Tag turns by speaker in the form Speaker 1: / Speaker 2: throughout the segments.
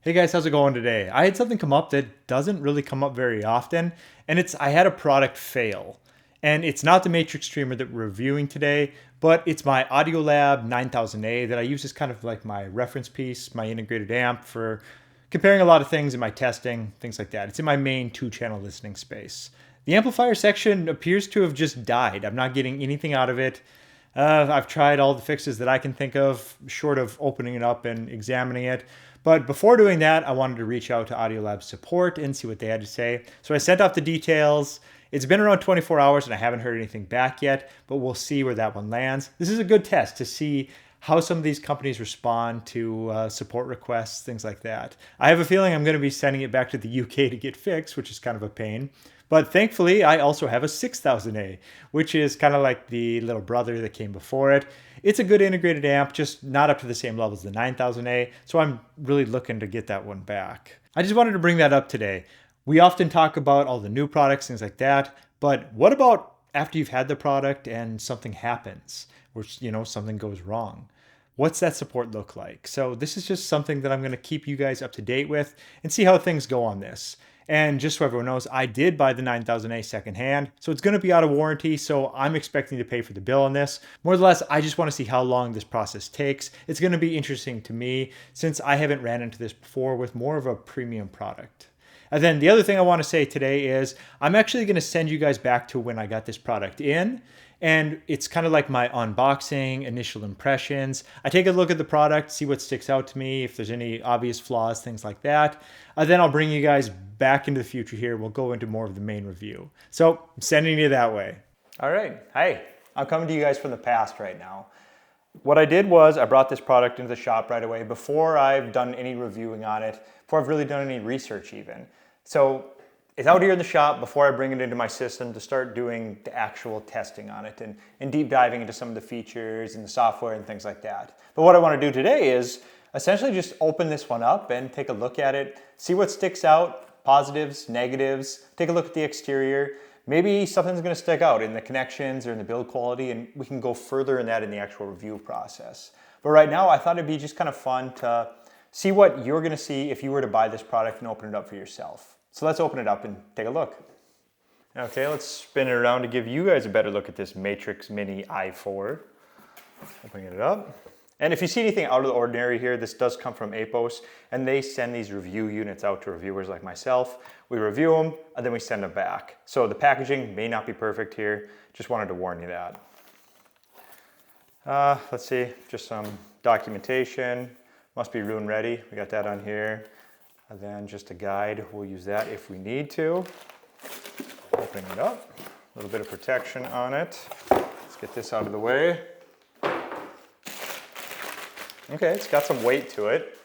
Speaker 1: Hey guys, how's it going today? I had something come up that doesn't really come up very often, and I had a product fail. And it's not the Matrix Streamer that we're reviewing today, but it's my Audiolab 9000A that I use as kind of like my reference piece, my integrated amp for comparing a lot of things in my testing, things like that. It's in my main 2-channel listening space. The amplifier section appears to have just died. I'm not getting anything out of it. I've tried all the fixes that I can think of, short of opening it up and examining it. But before doing that, I wanted to reach out to Audiolab support and see what they had to say. So I sent off the details. It's been around 24 hours and I haven't heard anything back yet, but we'll see where that one lands. This is a good test to see how some of these companies respond to support requests, things like that. I have a feeling I'm going to be sending it back to the UK to get fixed, which is kind of a pain. But thankfully, I also have a 6000A, which is kind of like the little brother that came before it. It's a good integrated amp, just not up to the same level as the 9000A, so I'm really looking to get that one back. I just wanted to bring that up today. We often talk about all the new products, things like that, but what about after you've had the product and something happens, or something goes wrong? What's that support look like? So this is just something that I'm going to keep you guys up to date with and see how things go on this. And just so everyone knows, I did buy the 9000A secondhand, so it's going to be out of warranty, so I'm expecting to pay for the bill on this. More or less, I just want to see how long this process takes. It's going to be interesting to me since I haven't ran into this before with more of a premium product. And then the other thing I want to say today is I'm actually going to send you guys back to when I got this product in. And it's kind of like my unboxing, initial impressions. I take a look at the product, see what sticks out to me, if there's any obvious flaws, things like that. Then I'll bring you guys back into the future here. We'll go into more of the main review. So I'm sending you that way. All right. Hey, I'm coming to you guys from the past right now. What I did was I brought this product into the shop right away before I've done any reviewing on it, before I've really done any research even. So it's out here in the shop before I bring it into my system to start doing the actual testing on it and deep diving into some of the features and the software and things like that. But what I want to do today is essentially just open this one up and take a look at it, see what sticks out, positives, negatives, take a look at the exterior. Maybe something's going to stick out in the connections or in the build quality, and we can go further in that in the actual review process. But right now, I thought it'd be just kind of fun to see what you're going to see if you were to buy this product and open it up for yourself. So let's open it up and take a look. Okay, let's spin it around to give you guys a better look at this Matrix Mini i4. Opening it up. And if you see anything out of the ordinary here, this does come from APOS, and they send these review units out to reviewers like myself. We review them, and then we send them back. So the packaging may not be perfect here. Just wanted to warn you that. Let's see, just some documentation. Must be room ready. We got that on here. And then just a guide, we'll use that if we need to. Opening it up, a little bit of protection on it. Let's get this out of the way. Okay, it's got some weight to it.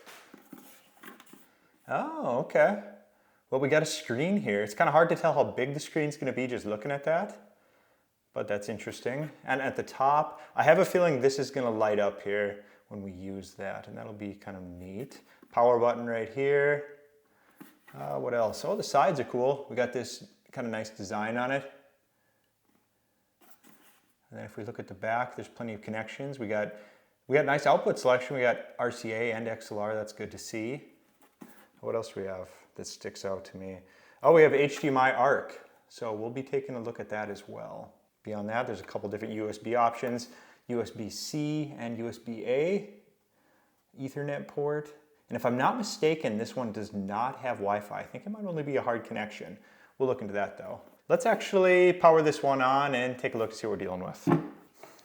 Speaker 1: Oh, okay. Well, we got a screen here. It's kind of hard to tell how big the screen's gonna be just looking at that, but that's interesting. And at the top, I have a feeling this is gonna light up here when we use that, and that'll be kind of neat. Power button right here. What else? Oh, the sides are cool. We got this kind of nice design on it. And then if we look at the back, there's plenty of connections. We got nice output selection. We got RCA and XLR. That's good to see. What else do we have that sticks out to me? Oh, we have HDMI ARC. So we'll be taking a look at that as well. Beyond that, there's a couple different USB options. USB-C and USB-A, Ethernet port. And if I'm not mistaken, this one does not have Wi-Fi. I think it might only be a hard connection. We'll look into that though. Let's actually power this one on and take a look to see what we're dealing with.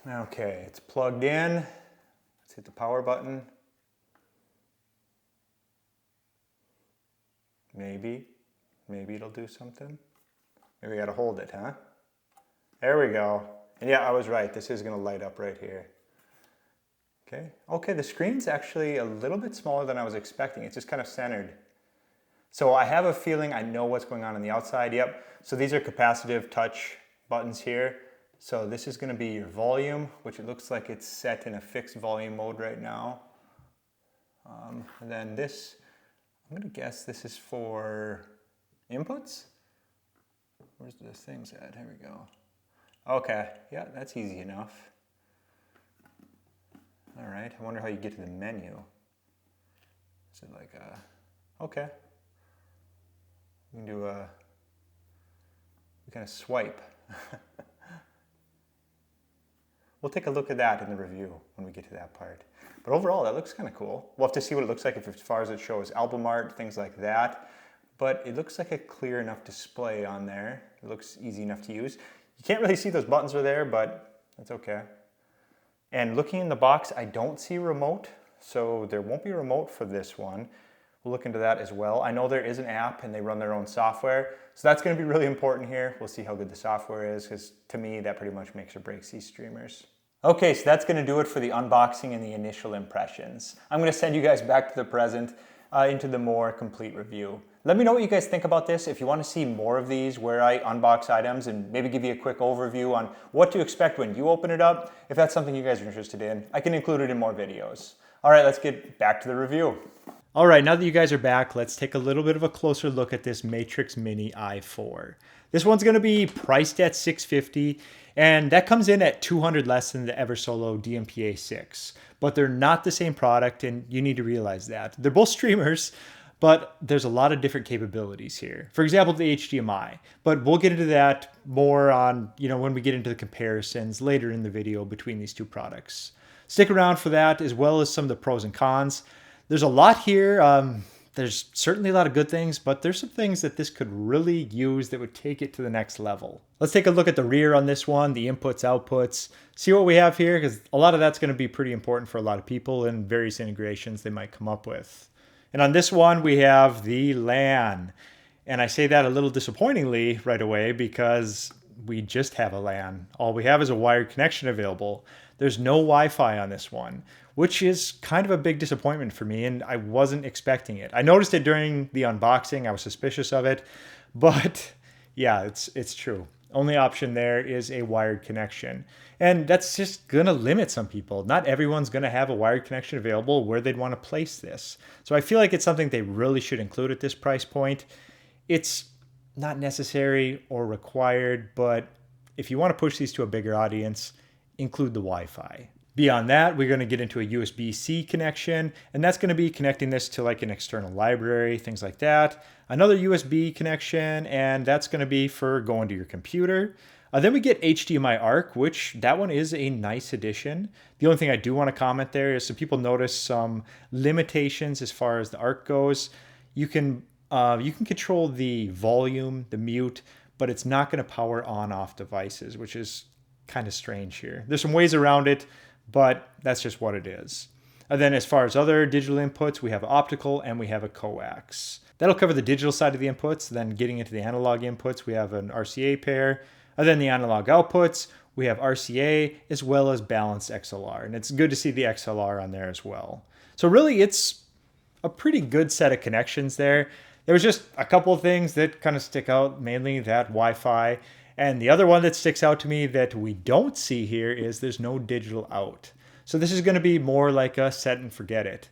Speaker 1: Okay, it's plugged in. Let's hit the power button. Maybe it'll do something. Maybe we gotta hold it, huh? There we go. And yeah, I was right. This is gonna light up right here. Okay, the screen's actually a little bit smaller than I was expecting. It's just kind of centered. So I have a feeling I know what's going on the outside. Yep, so these are capacitive touch buttons here. So this is gonna be your volume, which it looks like it's set in a fixed volume mode right now. And then this, I'm gonna guess this is for inputs? Where's the things at? Here we go. Okay, yeah, that's easy enough. All right, I wonder how you get to the menu. Is it like a, Okay. We can do a kind of swipe. We'll take a look at that in the review when we get to that part. But overall, that looks kind of cool. We'll have to see what it looks like as far as it shows album art, things like that. But it looks like a clear enough display on there. It looks easy enough to use. You can't really see those buttons are there, but that's okay. And looking in the box, I don't see a remote, so there won't be a remote for this one. We'll look into that as well. I know there is an app and they run their own software, so that's going to be really important here. We'll see how good the software is, because to me, that pretty much makes or breaks these streamers. Okay, so that's going to do it for the unboxing and the initial impressions. I'm going to send you guys back to the present into the more complete review. Let me know what you guys think about this. If you want to see more of these where I unbox items and maybe give you a quick overview on what to expect when you open it up, if that's something you guys are interested in, I can include it in more videos. All right, let's get back to the review. All right, now that you guys are back, let's take a little bit of a closer look at this Matrix Mini i4. This one's going to be priced at $650, and that comes in at $200 less than the Eversolo DMP-A6. But they're not the same product, and you need to realize that. They're both streamers, but there's a lot of different capabilities here. For example, the HDMI, but we'll get into that more on, when we get into the comparisons later in the video between these two products. Stick around for that, as well as some of the pros and cons. There's a lot here. There's certainly a lot of good things, but there's some things that this could really use that would take it to the next level. Let's take a look at the rear on this one, the inputs, outputs, see what we have here, because a lot of that's going to be pretty important for a lot of people and various integrations they might come up with. And on this one, we have the LAN. And I say that a little disappointingly right away because we just have a LAN. All we have is a wired connection available. There's no Wi-Fi on this one, which is kind of a big disappointment for me, and I wasn't expecting it. I noticed it during the unboxing. I was suspicious of it, but yeah, it's true. Only option there is a wired connection. And that's just gonna limit some people. Not everyone's gonna have a wired connection available where they'd wanna place this. So I feel like it's something they really should include at this price point. It's not necessary or required, but if you wanna push these to a bigger audience, include the Wi-Fi. Beyond that, we're going to get into a USB-C connection, and that's going to be connecting this to like an external library, things like that. Another USB connection, and that's going to be for going to your computer. Then we get HDMI ARC, which that one is a nice addition. The only thing I do want to comment there is some people notice some limitations as far as the ARC goes. You can control the volume, the mute, but it's not going to power on-off devices, which is kind of strange here. There's some ways around it, but that's just what it is. And then as far as other digital inputs, we have optical and we have a coax. That'll cover the digital side of the inputs. Then getting into the analog inputs, we have an RCA pair. And then the analog outputs, we have RCA as well as balanced XLR. And it's good to see the XLR on there as well. So really it's a pretty good set of connections there. There was just a couple of things that kind of stick out, mainly that Wi-Fi. And the other one that sticks out to me that we don't see here is there's no digital out. So this is going to be more like a set and forget it.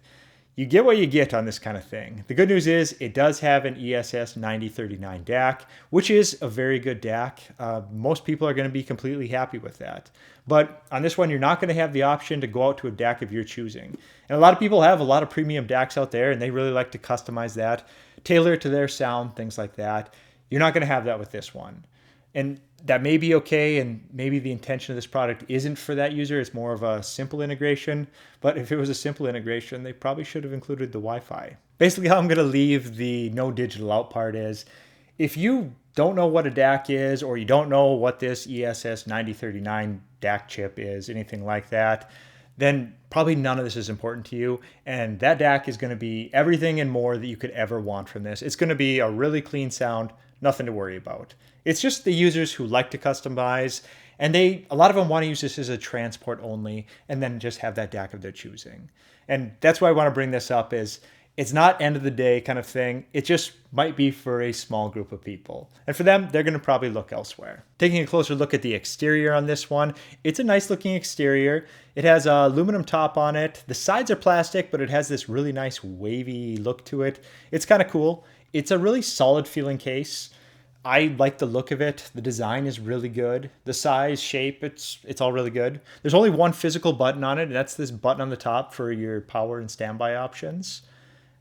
Speaker 1: You get what you get on this kind of thing. The good news is it does have an ESS 9039 DAC, which is a very good DAC. Most people are going to be completely happy with that. But on this one, you're not going to have the option to go out to a DAC of your choosing. And a lot of people have a lot of premium DACs out there, and they really like to customize that, tailor it to their sound, things like that. You're not going to have that with this one. And that may be okay, and maybe the intention of this product isn't for that user. It's more of a simple integration. But if it was a simple integration, they probably should have included the Wi-Fi. Basically, how I'm going to leave the no digital out part is, if you don't know what a DAC is, or you don't know what this ESS 9039 DAC chip is, anything like that, then probably none of this is important to you. And that DAC is going to be everything and more that you could ever want from this. It's going to be a really clean sound, nothing to worry about. It's just the users who like to customize, and a lot of them want to use this as a transport only, and then just have that DAC of their choosing. And that's why I want to bring this up is, it's not end of the day kind of thing. It just might be for a small group of people. And for them, they're going to probably look elsewhere. Taking a closer look at the exterior on this one, it's a nice looking exterior. It has a aluminum top on it. The sides are plastic, but it has this really nice wavy look to it. It's kind of cool. It's a really solid feeling case. I like the look of it. The design is really good. The size, shape, it's all really good. There's only one physical button on it, and that's this button on the top for your power and standby options.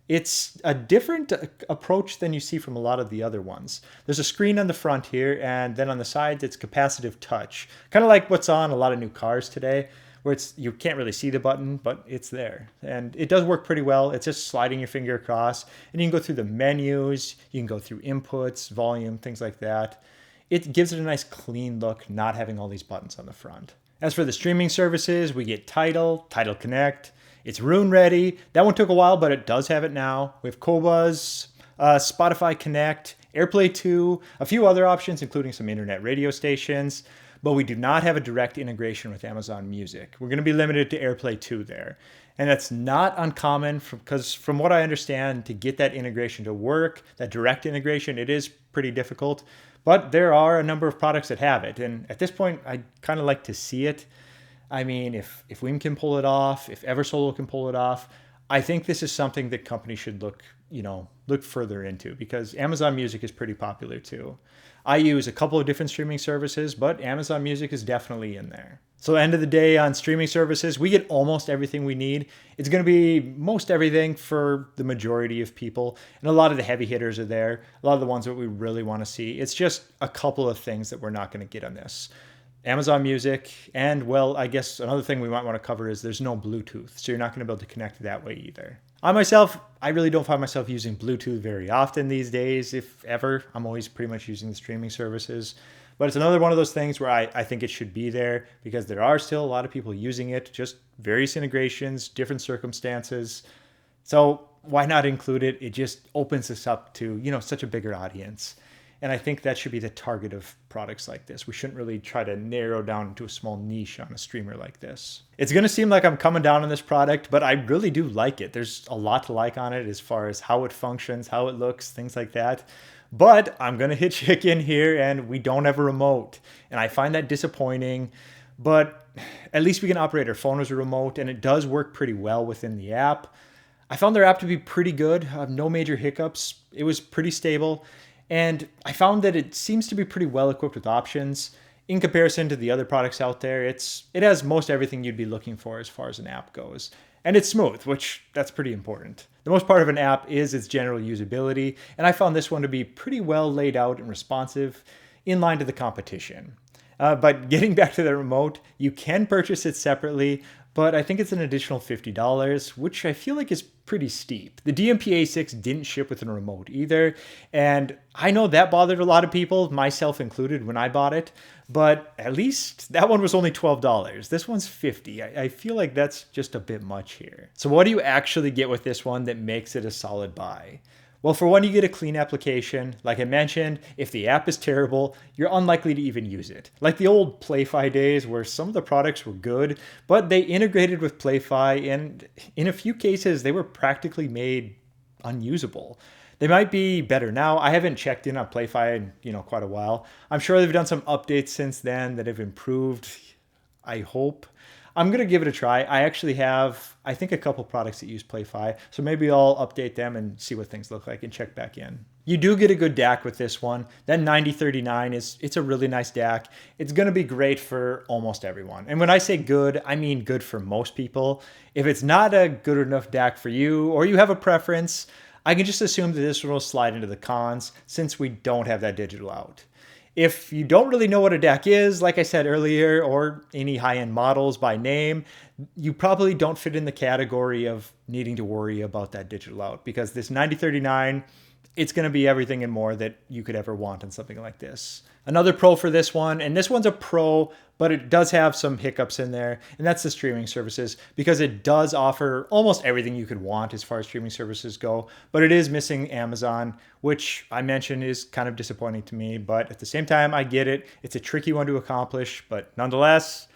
Speaker 1: It's a different approach than you see from a lot of the other ones. There's a screen on the front here, and then on the sides, it's capacitive touch. Kind of like what's on a lot of new cars today, where you can't really see the button, but it's there. And it does work pretty well. It's just sliding your finger across, and you can go through the menus, you can go through inputs, volume, things like that. It gives it a nice clean look, not having all these buttons on the front. As for the streaming services, we get Tidal, Tidal Connect. It's Rune ready. That one took a while, but it does have it now. We have Qobuz, Spotify Connect, AirPlay 2, a few other options, including some internet radio stations. But we do not have a direct integration with Amazon Music. We're going to be limited to AirPlay 2 there. And that's not uncommon because from what I understand, to get that integration to work, that direct integration, it is pretty difficult. But there are a number of products that have it. And at this point, I'd kind of like to see it. I mean, if Weem can pull it off, if Eversolo can pull it off, I think this is something that companies should look further into, because Amazon Music is pretty popular too. I use a couple of different streaming services, but Amazon Music is definitely in there. So end of the day on streaming services, we get almost everything we need. It's going to be most everything for the majority of people. And a lot of the heavy hitters are there. A lot of the ones that we really want to see. It's just a couple of things that we're not going to get on this. Amazon Music, and well, I guess another thing we might want to cover is there's no Bluetooth, so you're not going to be able to connect that way either. I myself, I really don't find myself using Bluetooth very often these days, if ever. I'm always pretty much using the streaming services. But it's another one of those things where I think it should be there, because there are still a lot of people using it, just various integrations, different circumstances. So why not include it? It just opens us up to, such a bigger audience. And I think that should be the target of products like this. We shouldn't really try to narrow down into a small niche on a streamer like this. It's going to seem like I'm coming down on this product, but I really do like it. There's a lot to like on it as far as how it functions, how it looks, things like that. But I'm going to hit chicken here, and we don't have a remote. And I find that disappointing. But at least we can operate our phone as a remote, and it does work pretty well within the app. I found their app to be pretty good. No major hiccups. It was pretty stable. And I found that it seems to be pretty well equipped with options. In comparison to the other products out there, it has most everything you'd be looking for as far as an app goes. And it's smooth, which that's pretty important. The most part of an app is its general usability, and I found this one to be pretty well laid out and responsive, in line to the competition. But getting back to the remote, you can purchase it separately, but I think it's an additional $50, which I feel like is pretty steep. The DMP-A6 didn't ship with a remote either, and I know that bothered a lot of people, myself included, when I bought it, but at least that one was only $12. This one's $50. I feel like that's just a bit much here. So what do you actually get with this one that makes it a solid buy? Well, for one, you get a clean application. Like I mentioned, if the app is terrible, you're unlikely to even use it. Like the old Play-Fi days where some of the products were good, but they integrated with Play-Fi, and in a few cases, they were practically made unusable. They might be better now. I haven't checked in on Play-Fi in quite a while. I'm sure they've done some updates since then that have improved, I hope. I'm going to give it a try. I actually have, I think, a couple products that use Play-Fi, so maybe I'll update them and see what things look like and check back in. You do get a good DAC with this one. That 9039 it's a really nice DAC. It's going to be great for almost everyone. And when I say good, I mean good for most people. If it's not a good enough DAC for you, or you have a preference, I can just assume that this one will slide into the cons, since we don't have that digital out. If you don't really know what a DAC is, like I said earlier, or any high-end models by name, you probably don't fit in the category of needing to worry about that digital out, because this 9039, it's going to be everything and more that you could ever want in something like this. Another pro for this one, and this one's a pro, but it does have some hiccups in there, and that's the streaming services, because it does offer almost everything you could want as far as streaming services go, but it is missing Amazon, which I mentioned is kind of disappointing to me, but at the same time, I get it. It's a tricky one to accomplish, but nonetheless,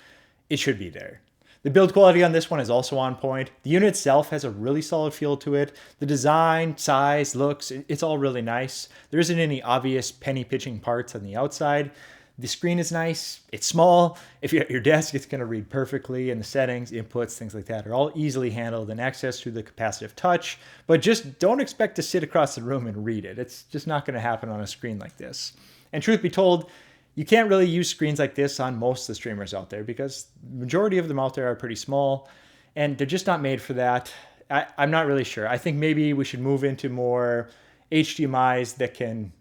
Speaker 1: it should be there. The build quality on this one is also on point. The unit itself has a really solid feel to it. The design, size, looks, it's all really nice. There isn't any obvious penny pinching parts on the outside. The screen is nice. It's small. If you're at your desk, it's going to read perfectly, and the settings, inputs, things like that are all easily handled and accessed through the capacitive touch, but just don't expect to sit across the room and read it. It's just not going to happen on a screen like this. And truth be told, you can't really use screens like this on most of the streamers out there, because the majority of them out there are pretty small and they're just not made for that. I'm not really sure. I think maybe we should move into more HDMIs that can,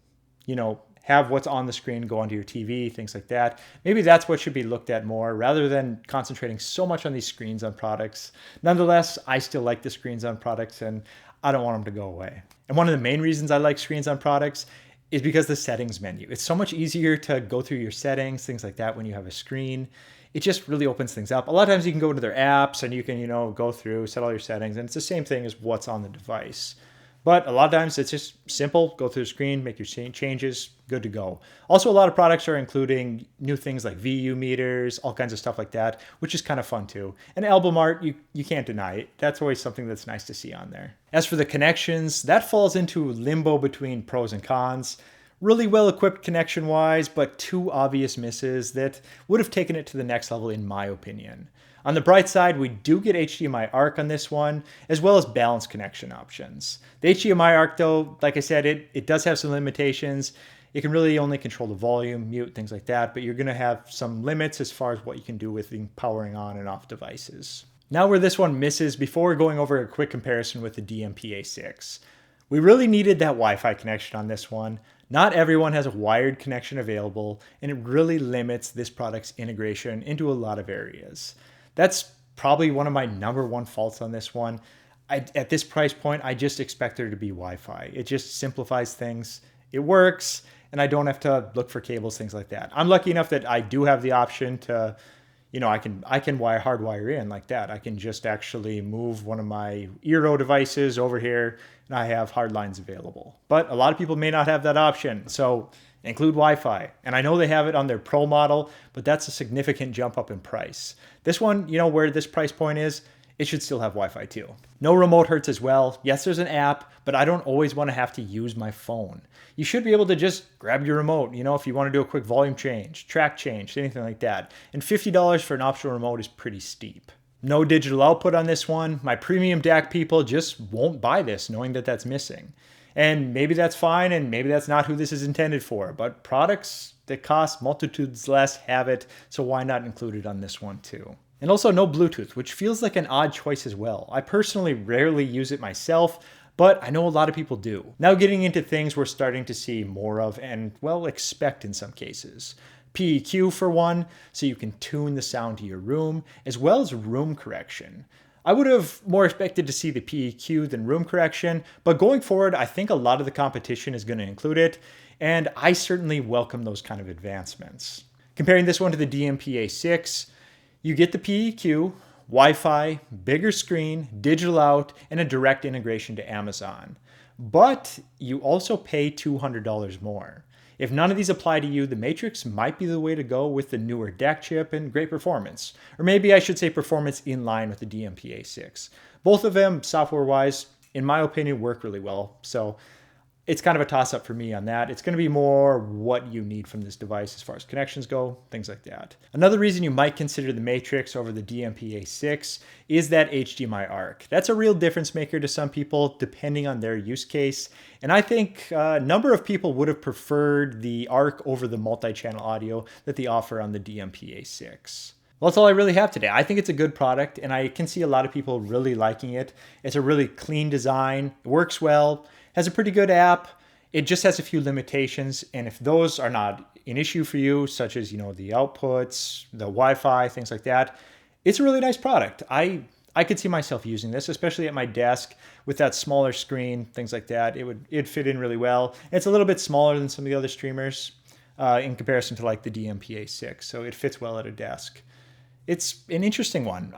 Speaker 1: have what's on the screen go onto your TV, things like that. Maybe that's what should be looked at more rather than concentrating so much on these screens on products. Nonetheless, I still like the screens on products and I don't want them to go away. And one of the main reasons I like screens on products is because the settings menu. It's so much easier to go through your settings, things like that when you have a screen. It just really opens things up. A lot of times you can go into their apps and you can, go through, set all your settings, and it's the same thing as what's on the device. But a lot of times it's just simple, go through the screen, make your changes, good to go. Also, a lot of products are including new things like VU meters, all kinds of stuff like that, which is kind of fun too. And album art, you can't deny it. That's always something that's nice to see on there. As for the connections, that falls into limbo between pros and cons. Really well equipped connection wise, but two obvious misses that would have taken it to the next level in my opinion. On the bright side, we do get HDMI ARC on this one, as well as balanced connection options. The HDMI ARC though, like I said, it does have some limitations. It can really only control the volume, mute, things like that, but you're gonna have some limits as far as what you can do with the powering on and off devices. Now where this one misses, before going over a quick comparison with the DMP-A6. We really needed that Wi-Fi connection on this one. Not everyone has a wired connection available, and it really limits this product's integration into a lot of areas. That's probably one of my number one faults on this one. At this price point, I just expect there to be Wi-Fi. It just simplifies things. It works, and I don't have to look for cables, things like that. I'm lucky enough that I do have the option to, I can hardwire in like that. I can just actually move one of my Eero devices over here, and I have hard lines available. But a lot of people may not have that option, so include Wi-Fi. And I know they have it on their Pro model, but that's a significant jump up in price. This one, where this price point is, it should still have Wi-Fi too. No remote hurts as well. Yes, there's an app, but I don't always want to have to use my phone. You should be able to just grab your remote, if you want to do a quick volume change, track change, anything like that. And $50 for an optional remote is pretty steep. No digital output on this one. My premium DAC people just won't buy this knowing that that's missing. And maybe that's fine, and maybe that's not who this is intended for, but products that cost multitudes less have it, so why not include it on this one too? And also no Bluetooth, which feels like an odd choice as well. I personally rarely use it myself, but I know a lot of people do. Now getting into things we're starting to see more of and, expect in some cases. PEQ for one, so you can tune the sound to your room, as well as room correction. I would have more expected to see the PEQ than room correction, but going forward, I think a lot of the competition is going to include it, and I certainly welcome those kind of advancements. Comparing this one to the DMP-A6, you get the PEQ, Wi-Fi, bigger screen, digital out, and a direct integration to Amazon. But you also pay $200 more. If none of these apply to you, the Matrix might be the way to go with the newer DAC chip and great performance. Or maybe I should say performance in line with the DMP-A6. Both of them, software-wise, in my opinion, work really well. So it's kind of a toss-up for me on that. It's going to be more what you need from this device as far as connections go, things like that. Another reason you might consider the Matrix over the DMP-A6 is that HDMI ARC. That's a real difference maker to some people depending on their use case. And I think a number of people would have preferred the ARC over the multi-channel audio that they offer on the DMP-A6. Well, that's all I really have today. I think it's a good product, and I can see a lot of people really liking it. It's a really clean design, it works well, has a pretty good app. It just has a few limitations, and if those are not an issue for you, such as the outputs, the Wi-Fi, things like that, it's a really nice product. I could see myself using this, especially at my desk with that smaller screen, things like that. It'd fit in really well. It's a little bit smaller than some of the other streamers in comparison to like the DMP-A6, so it fits well at a desk. It's an interesting one.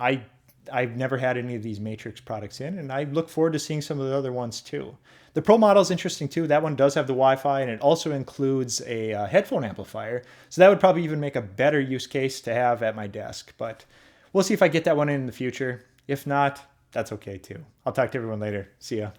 Speaker 1: I've never had any of these Matrix products in, and I look forward to seeing some of the other ones too. The Pro model is interesting too. That one does have the Wi-Fi, and it also includes a headphone amplifier. So that would probably even make a better use case to have at my desk. But we'll see if I get that one in the future. If not, that's okay too. I'll talk to everyone later. See ya.